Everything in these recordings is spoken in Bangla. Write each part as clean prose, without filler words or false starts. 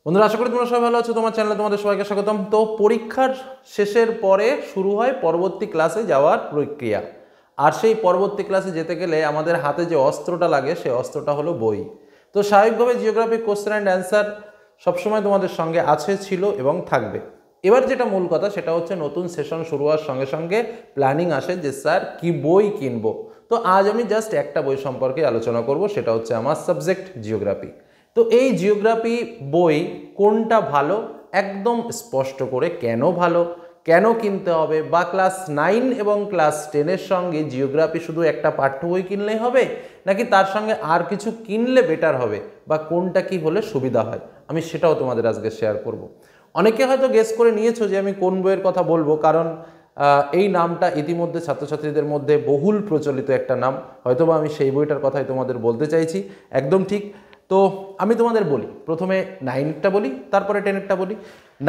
বন্ধুরা, আশা করি তোমরা সবাই ভালো আছো। তোমার চ্যানেলে তোমাদের সবাইকে স্বাগতম। তো পরীক্ষার শেষের পরে শুরু হয় পরবর্তী ক্লাসে যাওয়ার প্রক্রিয়া। আর সেই পরবর্তী ক্লাসে যেতে গেলে আমাদের হাতে যে অস্ত্রটা লাগে সেই অস্ত্রটা হলো বই। তো স্বাভাবিকভাবে জিওগ্রাফি কোশ্চেন অ্যান্ড অ্যান্সার সবসময় তোমাদের সঙ্গে আছে, ছিল এবং থাকবে। এবার যেটা মূল কথা সেটা হচ্ছে নতুন সেশন শুরু হওয়ার সঙ্গে সঙ্গে প্ল্যানিং আসে যে স্যার কি বই কিনবো। তো আজ আমি জাস্ট একটা বই সম্পর্কে আলোচনা করব, সেটা হচ্ছে আমার সাবজেক্ট জিওগ্রাফি। তো এই জিওগ্রাফি বই কোনটা ভালো, একদম স্পষ্ট করে কেন ভালো, কেন কিনতে হবে, বা ক্লাস 9 এবং ক্লাস 10-এর সঙ্গে জিওগ্রাফি শুধু একটা পাঠ্য বই কিনলেই হবে নাকি তার সঙ্গে আর কিছু কিনলে বেটার হবে, বা কোনটা কি হলে সুবিধা হয়, আমি সেটাও তোমাদের আজকে শেয়ার করব। অনেকে হয়তো গেস করে নিয়েছো যে আমি কোন বইয়ের কথা বলবো, কারণ এই নামটা ইতিমধ্যে ছাত্রছাত্রীদের মধ্যে বহুল প্রচলিত একটা নাম। হয়তোবা আমি সেই বইটার কথাই তোমাদের বলতে চাইছি, একদম ঠিক। তো আমি তোমাদের বলি, প্রথমে 9-এরটা বলি, তারপরে 10-এরটা বলি।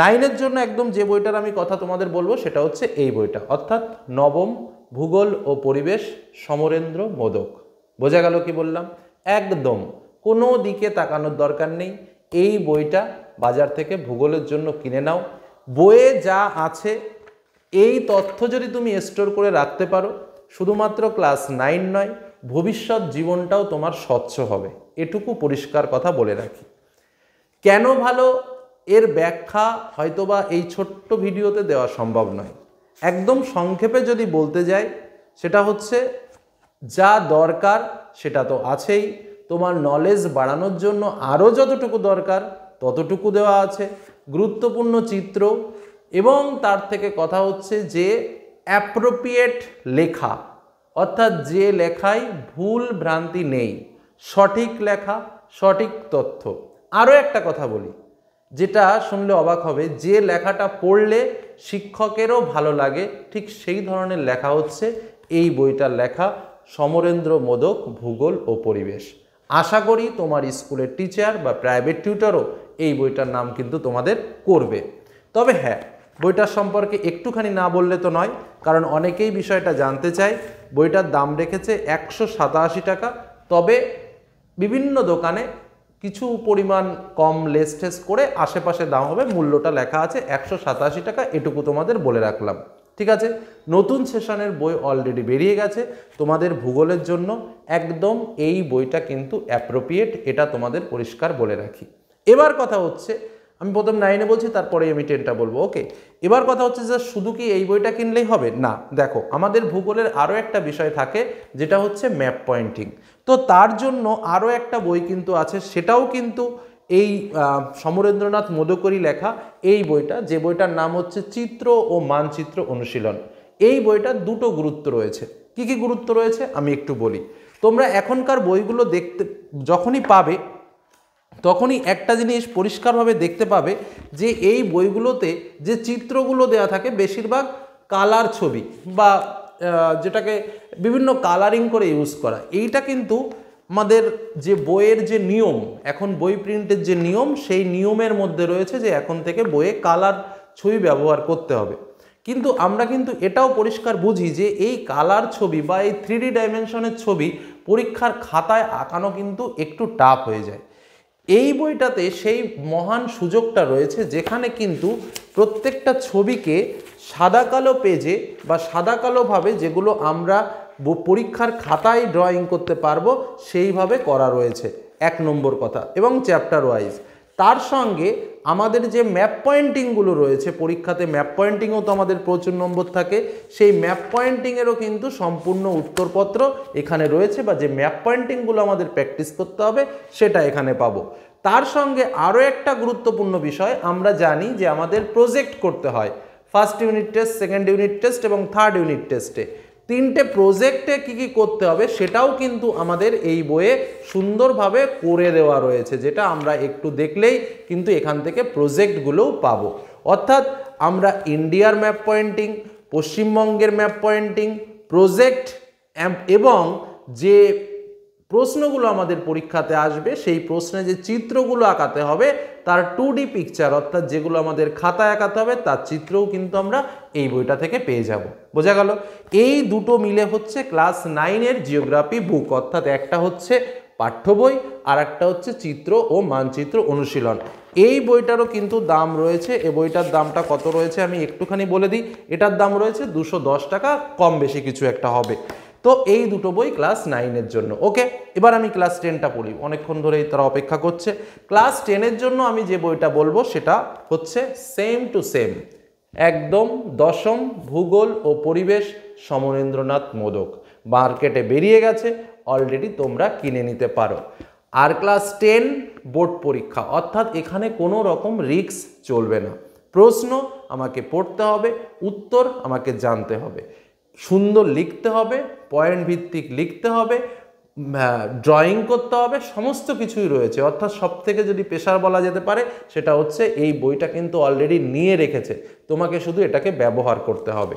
9-এর জন্য একদম যে বইটার আমি কথা তোমাদের বলবো সেটা হচ্ছে এই বইটা, অর্থাৎ নবম ভূগোল ও পরিবেশ, সমরেন্দ্র মোদক। বোঝা গেল কি বললাম? একদম কোনো দিকে তাকানোর দরকার নেই, এই বইটা বাজার থেকে ভূগোলের জন্য কিনে নাও। বইয়ে যা আছে এই তথ্য যদি তুমি স্টোর করে রাখতে পারো, শুধুমাত্র ক্লাস 9 নয়, ভবিষ্যৎ জীবনটাও তোমার স্বচ্ছ হবে, এটুকু পরিষ্কার কথা বলে রাখি। কেন ভালো এর ব্যাখ্যা হয়তোবা এই ছোট্ট ভিডিওতে দেওয়া সম্ভব নয়। একদম সংক্ষেপে যদি বলতে যাই, সেটা হচ্ছে যা দরকার সেটা তো আছেই, তোমার নলেজ বাড়ানোর জন্য আরও যতটুকু দরকার ততটুকু দেওয়া আছে, গুরুত্বপূর্ণ চিত্র, এবং তার থেকে কথা হচ্ছে যে অ্যাপ্রোপ্রিয়েট লেখা, অর্থাৎ যে লেখায় ভুল ভ্রান্তি নেই, সঠিক লেখা, সঠিক তথ্য। আরও একটা কথা বলি, যেটা শুনলে অবাক হবে, যে লেখাটা পড়লে শিক্ষকেরও ভালো লাগে, ঠিক সেই ধরনের লেখা হচ্ছে এই বইটার লেখা, সমরেন্দ্র মোদক ভূগোল ও পরিবেশ। আশা করি তোমার স্কুলের টিচার বা প্রাইভেট টিউটরও এই বইটার নাম কিন্তু তোমাদের করবে। তবে হ্যাঁ, বইটার সম্পর্কে একটুখানি না বললে তো নয়, কারণ অনেকেই বিষয়টা জানতে চায়। বইটার দাম রেখেছে 187 টাকা, তবে বিভিন্ন দোকানে কিছু পরিমাণ কম লেস টেস করে আশেপাশে দাম হবে, মূল্যটা লেখা আছে 187 টাকা, এটুকু তোমাদের বলে রাখলাম। ঠিক আছে, নতুন সেশনের বই অলরেডি বেরিয়ে গেছে তোমাদের ভূগোলের জন্য, একদম এই বইটা কিন্তু অ্যাপ্রোপ্রিয়েট, এটা তোমাদের পরিষ্কার বলে রাখি। এবার কথা হচ্ছে, আমি প্রথম 9-এ বলছি, তারপরে আমি 10টা বলবো। ওকে, এবার কথা হচ্ছে যে শুধু কি এই বইটা কিনলেই হবে? না, দেখো আমাদের ভূগোলের আরও একটা বিষয় থাকে, যেটা হচ্ছে ম্যাপ পয়েন্টিং। তো তার জন্য আরও একটা বই কিন্তু আছে, সেটাও কিন্তু এই সমরেন্দ্রনাথ মোদকরই লেখা এই বইটা, যে বইটার নাম হচ্ছে চিত্র ও মানচিত্র অনুশীলন। এই বইটার দুটো গুরুত্ব রয়েছে। কি কি গুরুত্ব রয়েছে আমি একটু বলি। তোমরা এখনকার বইগুলো দেখতে যখনই পাবে, তখনই একটা জিনিস পরিষ্কারভাবে দেখতে পাবে যে এই বইগুলোতে যে চিত্রগুলো দেওয়া থাকে বেশিরভাগ কালার ছবি, বা যেটাকে বিভিন্ন কালারিং করে ইউজ করা। এইটা কিন্তু আমাদের যে বইয়ের যে নিয়ম, এখন বই প্রিন্টের যে নিয়ম, সেই নিয়মের মধ্যে রয়েছে যে এখন থেকে বইয়ে কালার ছবি ব্যবহার করতে হবে। কিন্তু আমরা কিন্তু এটাও পরিষ্কার বুঝি যে এই কালার ছবি বা এই 3D ডাইমেনশনের ছবি পরীক্ষার খাতায় আঁকানো কিন্তু একটু টাফ হয়ে যায়। এই বইটাতে সেই মহান সুযোগটা রয়েছে, যেখানে কিন্তু প্রত্যেকটা ছবিকে সাদা কালো পেজে বা সাদা কালোভাবে, যেগুলো আমরা পরীক্ষার খাতায় ড্রয়িং করতে পারবো, সেইভাবে করা রয়েছে, 1 নম্বর কথা, এবং চ্যাপ্টার ওয়াইজ। তার সঙ্গে আমাদের যে ম্যাপ পয়েন্টিংগুলো রয়েছে, পরীক্ষাতে ম্যাপ পয়েন্টিংও তো আমাদের প্রচুর নম্বর থাকে, সেই ম্যাপ পয়েন্টিংয়েরও কিন্তু সম্পূর্ণ উত্তরপত্র এখানে রয়েছে, বা যে ম্যাপ পয়েন্টিংগুলো আমাদের প্র্যাকটিস করতে হবে সেটা এখানে পাবো। তার সঙ্গে আরও একটা গুরুত্বপূর্ণ বিষয়, আমরা জানি যে আমাদের প্রজেক্ট করতে হয় first unit test, second unit test এবং থার্ড ইউনিট টেস্টে। 3টে প্রজেক্টে কি কি করতে হবে সেটাও কিন্তু আমাদের এই বইয়ে সুন্দরভাবে করে দেওয়া রয়েছে, যেটা আমরা একটু দেখলেই কিন্তু এখান থেকে প্রজেক্টগুলোও পাবো। অর্থাৎ আমরা ইন্ডিয়ার ম্যাপ পয়েন্টিং, পশ্চিমবঙ্গের ম্যাপ পয়েন্টিং, প্রজেক্ট এবং যে প্রশ্নগুলো আমাদের পরীক্ষাতে আসবে, সেই প্রশ্নে যে চিত্রগুলো আঁকাতে হবে তার 2D পিকচার, অর্থাৎ যেগুলো আমাদের খাতায় আঁকাতে হবে তার চিত্রও কিন্তু আমরা এই বইটা থেকে পেয়ে যাব। বোঝা গেল? এই দুটো মিলে হচ্ছে ক্লাস 9-এর জিওগ্রাফি বুক, অর্থাৎ একটা হচ্ছে পাঠ্য বই, আর একটা হচ্ছে চিত্র ও মানচিত্র অনুশীলন। এই বইটারও কিন্তু দাম রয়েছে। এই বইটার দামটা কত রয়েছে আমি একটুখানি বলে দিই। এটার দাম রয়েছে 210 টাকা, কম বেশি কিছু একটা হবে। তো এই দুটো বই ক্লাস 9-এর জন্য। ওকে, এবার আমি ক্লাস 10টা পড়ি, অনেকক্ষণ ধরেই তারা অপেক্ষা করছে। ক্লাস 10-এর জন্য আমি যে বইটা বলবো সেটা হচ্ছে সেম টু সেম, একদম দশম ভূগোল ও পরিবেশ, সমরেন্দ্রনাথ মোদক। মার্কেটে বেরিয়ে গেছে, অলরেডি তোমরা কিনে নিতে পারো। আর ক্লাস 10 বোর্ড পরীক্ষা, অর্থাৎ এখানে কোনো রকম রিস্ক চলবে না। প্রশ্ন আমাকে পড়তে হবে, উত্তর আমাকে জানতে হবে, সুন্দর লিখতে হবে, পয়েন্ট ভিত্তিক লিখতে হবে, ড্রয়িং করতে হবে, সমস্ত কিছুই রয়েছে। অর্থাৎ সব থেকে যদি পেশার বলা যেতে পারে সেটা হচ্ছে এই বইটা কিন্তু অলরেডি নিয়ে রেখেছে, তোমাকে শুধু এটাকে ব্যবহার করতে হবে।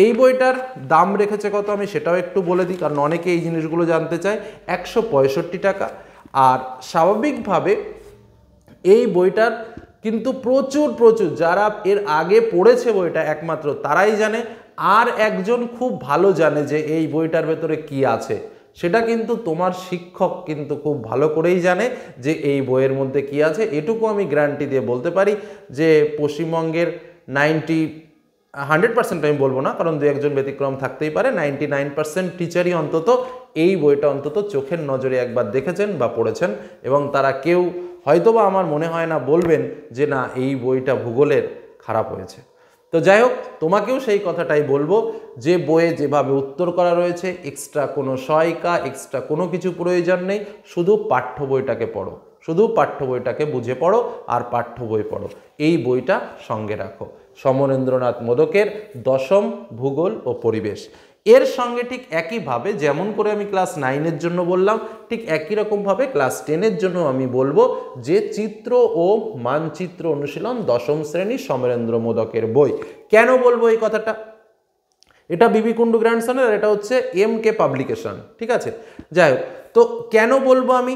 এই বইটার দাম রেখেছে কত আমি সেটাও একটু বলে দিই, কারণ অনেকে এই জিনিসগুলো জানতে চায়। 165 টাকা। আর স্বাভাবিকভাবে এই বইটার কিন্তু প্রচুর যারা এর আগে পড়েছে বইটা একমাত্র তারাই জানে, আর একজন খুব ভালো জানে যে এই বইটার ভেতরে কি আছে। সেটা কিন্তু তোমার শিক্ষক কিন্তু খুব ভালো করেই জানে যে এই বইয়ের মধ্যে কি আছে। এটুকু আমি গ্যারান্টি দিয়ে বলতে পারি যে পশ্চিমবঙ্গের 100% আমি বলবো না, কারণ দু একজন ব্যতিক্রম থাকতেই পারে, 99% টিচারই অন্তত এই বইটা অন্তত চোখের নজরে একবার দেখেছেন বা পড়েছেন, এবং তারা কেউ হয়তোবা আমার মনে হয় না বলবেন যে না এই বইটা ভূগোলের খারাপ হয়েছে। তো যাই হোক, তোমাকেও সেই কথাটাই বলবো যে বইয়ে যেভাবে উত্তর করা রয়েছে, এক্সট্রা কোনো সহায়িকা, এক্সট্রা কোনো কিছু প্রয়োজন নেই। শুধু পাঠ্য বইটাকে পড়ো, শুধু পাঠ্য বইটাকে বুঝে পড়ো আর পাঠ্য বই পড়ো। এই বইটা সঙ্গে রাখো, সমরেন্দ্রনাথ মোদকের দশম ভূগোল ও পরিবেশ। এর সঙ্গে ঠিক একইভাবে যেমন করে আমি ক্লাস 9-এর জন্য বললাম, ঠিক একই রকমভাবে ক্লাস 10-এর জন্য আমি বলবো যে চিত্র ও মানচিত্র অনুশীলন দশম শ্রেণী সমরেন্দ্র মোদকের বই। কেন বলবো এই কথাটা? এটা বিবি কুন্ডু গ্র্যান্ডসনের, আর এটা হচ্ছে MK পাবলিকেশন, ঠিক আছে। যাই হোক, তো কেন বলবো আমি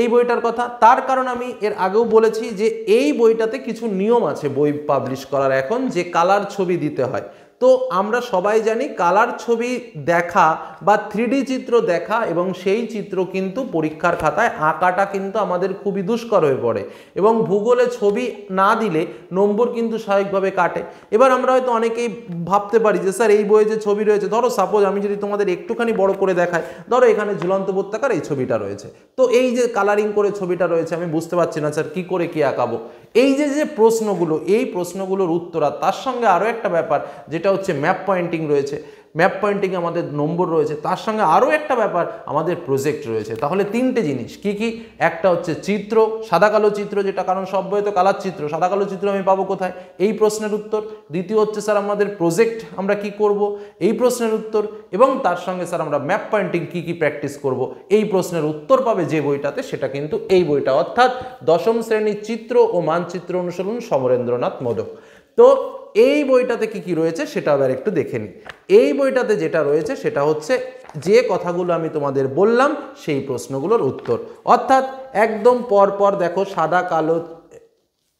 এই বইটার কথা? তার কারণ আমি এর আগেও বলেছি যে এই বইটাতে কিছু নিয়ম আছে বই পাবলিশ করার এখন, যে কালার ছবি দিতে হয়। তো আমরা সবাই জানি কালার ছবি দেখা বা 3D চিত্র দেখা এবং সেই চিত্র কিন্তু পরীক্ষার খাতায় আঁকাটা কিন্তু আমাদের খুবই দুষ্কর হয়ে পড়ে, এবং ভূগোলে ছবি না দিলে নম্বর কিন্তু স্বাভাবিকভাবে কাটে। এবার আমরা হয়তো অনেকেই ভাবতে পারি যে স্যার এই বইয়ে যে ছবি রয়েছে, ধরো সাপোজ আমি যদি তোমাদের একটুখানি বড় করে দেখাই, ধরো এখানে ঝুলন্ত উপত্যকার এই ছবিটা রয়েছে, তো এই যে কালারিং করে ছবিটা রয়েছে আমি বুঝতে পারছি না স্যার কি করে কি আঁকাবো। এই যে যে প্রশ্নগুলো, এই প্রশ্নগুলোর উত্তর, আর তার সঙ্গে আরও একটা ব্যাপার যেটা হচ্ছে ম্যাপ পয়েন্টিং রয়েছে, ম্যাপ পয়েন্টিং আমাদের নম্বর রয়েছে, তার সঙ্গে আরও একটা ব্যাপার আমাদের প্রজেক্ট রয়েছে। তাহলে তিনটে জিনিস কি কি? একটা হচ্ছে চিত্র, সাদা কালো চিত্র যেটা, কারণ সব বইয়ে তো কালার চিত্র, সাদা কালো চিত্র আমি পাবো কোথায়? এই প্রশ্নের উত্তর। দ্বিতীয় হচ্ছে স্যার আমাদের প্রজেক্ট আমরা কি করব, এই প্রশ্নের উত্তর। এবং তার সঙ্গে স্যার আমরা ম্যাপ পয়েন্টিং কি কি প্র্যাকটিস করব, এই প্রশ্নের উত্তর পাবে যে বইটাতে, সেটা কিন্তু এই বইটা, অর্থাৎ দশম শ্রেণীর চিত্র ও মানচিত্র অনুশীলন সমরেন্দ্রনাথ মোদক। তো এই বইটাতে কি কি রয়েছে সেটা আবার একটু দেখে নিই। এই বইটাতে যেটা রয়েছে সেটা হচ্ছে যে কথাগুলো আমি তোমাদের বললাম সেই প্রশ্নগুলোর উত্তর, অর্থাৎ একদম পরপর দেখো সাদা কালো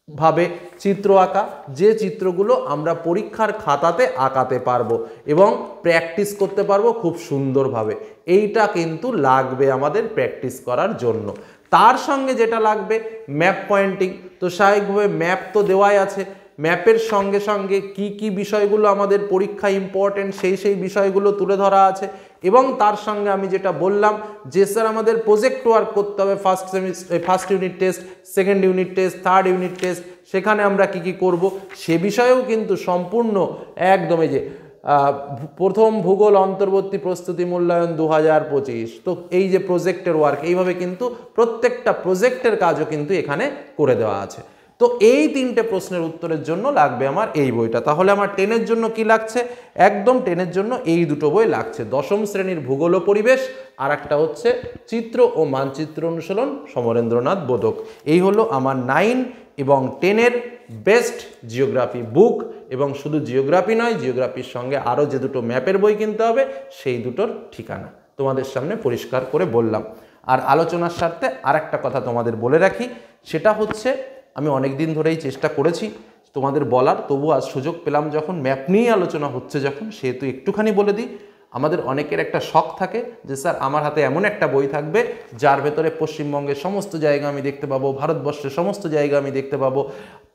ভাবে চিত্র আঁকা, যে চিত্রগুলো আমরা পরীক্ষার খাতাতে আঁকাতে পারবো এবং প্র্যাকটিস করতে পারবো খুব সুন্দরভাবে। এইটা কিন্তু লাগবে আমাদের প্র্যাকটিস করার জন্য। তার সঙ্গে যেটা লাগবে ম্যাপ পয়েন্টিং। তো স্বাভাবিকভাবে ম্যাপ তো দেওয়াই আছে, ম্যাপের সঙ্গে সঙ্গে কি কি বিষয়গুলো আমাদের পরীক্ষায় ইম্পর্টেন্ট সেই বিষয়গুলো তুলে ধরা আছে। এবং তার সঙ্গে আমি যেটা বললাম যে স্যার আমাদের প্রজেক্ট ওয়ার্ক করতে হবে, first unit test, second unit test, third unit test, সেখানে আমরা কি কি করব সে বিষয়েও কিন্তু সম্পূর্ণ একদমই যে প্রথম ভূগোল অন্তর্বর্তী প্রস্তুতি মূল্যায়ন 2025, তো এই যে প্রজেক্টের ওয়ার্ক, এইভাবে কিন্তু প্রত্যেকটা প্রজেক্টের কাজও কিন্তু এখানে করে দেওয়া আছে। তো এই তিনটে প্রশ্নের উত্তরের জন্য লাগবে আমার এই বইটা। তাহলে আমার 10-এর জন্য কি লাগছে? একদম 10-এর জন্য এই দুটো বই লাগছে, দশম শ্রেণীর ভূগোল ও পরিবেশ, আর একটা হচ্ছে চিত্র ও মানচিত্র অনুশীলন সমরেন্দ্রনাথ মোদক। এই হলো আমার 9 এবং 10-এর বেস্ট জিওগ্রাফি বুক। এবং শুধু জিওগ্রাফি নয়, জিওগ্রাফির সঙ্গে আরও যে দুটো ম্যাপের বই কিনতে হবে সেই দুটোর ঠিকানা তোমাদের সামনে পরিষ্কার করে বললাম। আর আলোচনার স্বার্থে আর একটা কথা তোমাদের বলে রাখি, সেটা হচ্ছে আমি অনেক দিন ধরেই চেষ্টা করেছি তোমাদের বলার, তবু আজ সুযোগ পেলাম যখন, ম্যাপ নিয়েই আলোচনা হচ্ছে যখন, সেহেতু একটুখানি বলে দিই। আমাদের অনেকের একটা শখ থাকে যে স্যার আমার হাতে এমন একটা বই থাকবে যার ভেতরে পশ্চিমবঙ্গের সমস্ত জায়গা আমি দেখতে পাবো, ভারতবর্ষের সমস্ত জায়গা আমি দেখতে পাবো,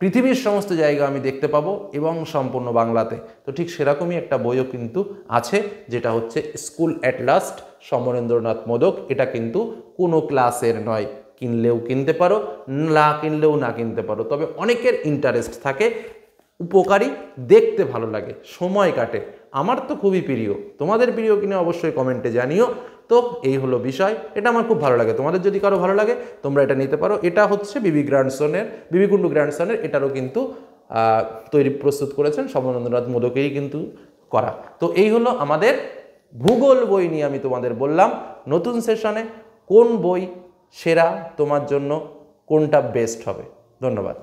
পৃথিবীর সমস্ত জায়গা আমি দেখতে পাবো এবং সম্পূর্ণ বাংলাতে। তো ঠিক সেরকমই একটা বইও কিন্তু আছে, যেটা হচ্ছে school at last Samarendranath modak. এটা কিন্তু কোনো ক্লাসের নয়, কিনলেও কিনতে পারো, না কিনলেও না কিনতে পারো। তবে অনেকের ইন্টারেস্ট থাকে, উপকারী, দেখতে ভালো লাগে, সময় কাটে। আমার তো খুবই প্রিয়, তোমাদের প্রিয় কিনা অবশ্যই কমেন্টে জানিও। তো এই হলো বিষয়, এটা আমার খুব ভালো লাগে। তোমাদের যদি কারো ভালো লাগে তোমরা এটা নিতে পারো। এটা হচ্ছে বিবি কুণ্ডু গ্র্যান্ডসনের, এটারও কিন্তু প্রস্তুত করেছেন সমরেন্দ্রনাথ মোদকেই কিন্তু করা। তো এই হলো আমাদের ভূগোল বই নিয়ে আমি তোমাদের বললাম। নতুন সেশনে কোন বই সেরা, তোমার জন্য কোনটা বেস্ট হবে। ধন্যবাদ।